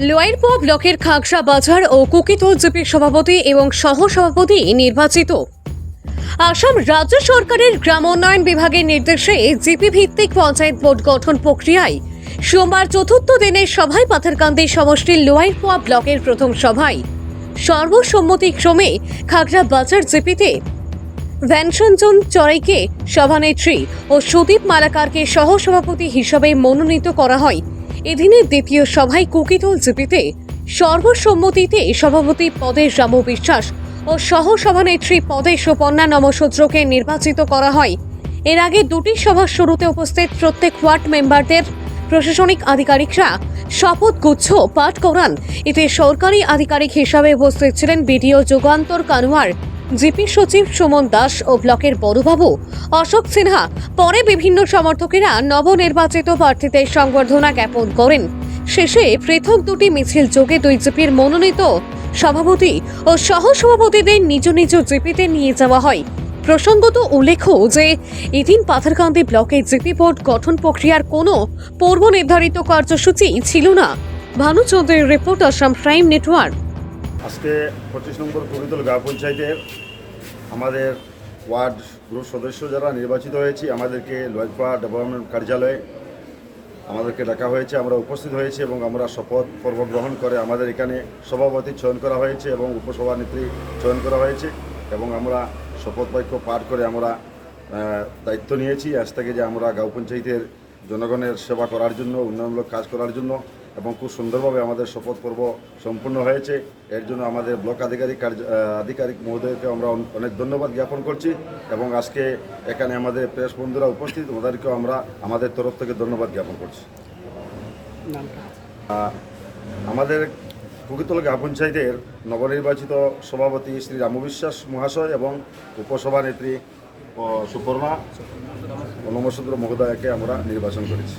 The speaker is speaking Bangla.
লোয়ারপোয়া ব্লকের খাগড়া বাজার ও কুকিতল জিপির সভাপতি এবং সহ-সভাপতি নির্বাচিত। আসাম রাজ্য সরকারের গ্রাম উন্নয়ন বিভাগের নির্দেশে জিপি ভিত্তিক পঞ্চায়েত বোর্ড গঠন প্রক্রিয়ায় সোমবার চতুর্থ দিনের সভায় পাথারকান্দি সমষ্টির লোয়ারপোয়া ব্লকের প্রথম সভায় সর্বসম্মতিক্রমে খাগড়া বাজার জিপিতে ভ্যানসঞ্জন চড়াইকে সভানেত্রী ও সুদীপ মালাকারকে সহ-সভাপতি হিসাবে মনোনীত করা হয়। এদিনের দ্বিতীয় সভায় কুকিতল জিপিতে সর্বসম্মতিতে সভাপতি পদে রামু বিশ্বাস ও সহ-সভানেত্রী পদে সুপর্ণা নমশূদ্রকে নির্বাচিত করা হয়। এর আগে দুটি সভার শুরুতে উপস্থিত প্রত্যেক ওয়ার্ড মেম্বারদের প্রশাসনিক আধিকারিকরা শপথ গুচ্ছ পাঠ করান। এতে সরকারি আধিকারিক হিসাবে উপস্থিত ছিলেন বিডিও যুগান্তর কানোয়ার, জিপি সচিব সুমন দাস ও ব্লকের বড়বাবু অশোক সিনহা। পরে বিভিন্ন সমর্থকেরা নবনির্বাচিত প্রার্থীদের সংবর্ধনা জ্ঞাপন করেন। শেষে পৃথক দুটি মিছিল যোগে দুই জিপির মনোনীত সভাপতি ও সহ-সভাপতিদের নিজ নিজ জিপিতে নিয়ে যাওয়া হয়। প্রসঙ্গত উল্লেখ্য যে এদিন পাথারকান্দি ব্লকে জিপি বোর্ড গঠন প্রক্রিয়ার কোনো পূর্ব নির্ধারিত কার্যসূচি ছিল না। ভানুচন্দ্রের রিপোর্ট, আসাম প্রাইম নেটওয়ার্ক। আজকে 25 নম্বর কুকিতল গ্রাম পঞ্চায়েতের আমাদের ওয়ার্ড গ্রুপ সদস্য যারা নির্বাচিত হয়েছি, আমাদেরকে লোয়ারপোয়া ডেভেলপমেন্ট কার্যালয়ে আমাদেরকে ডাকা হয়েছে। আমরা উপস্থিত হয়েছি এবং আমরা শপথ পর্ব গ্রহণ করে আমাদের এখানে সভাপতি চয়ন করা হয়েছে এবং উপসভানেত্রী চয়ন করা হয়েছে এবং আমরা শপথ বাক্য পাঠ করে আমরা দায়িত্ব নিয়েছি আজ থেকে যে আমরা গাঁও পঞ্চায়েতের জনগণের সেবা করার জন্য, উন্নয়নমূলক কাজ করার জন্য, এবং খুব সুন্দরভাবে আমাদের শপথ পর্ব সম্পূর্ণ হয়েছে। এর জন্য আমাদের ব্লক আধিকারিক মহোদয়কে আমরা অনেক ধন্যবাদ জ্ঞাপন করছি এবং আজকে এখানে আমাদের প্রেস বন্ধুরা উপস্থিত, ওদেরকেও আমরা আমাদের তরফ থেকে ধন্যবাদ জ্ঞাপন করছি। আমাদের কুকিতল গ্রাম পঞ্চায়েতের নবনির্বাচিত সভাপতি শ্রী রামু বিশ্বাস মহাশয় এবং উপসভানেত্রী সুপর্ণা নমশূদ্র মহোদয়কে আমরা নির্বাচন করেছি।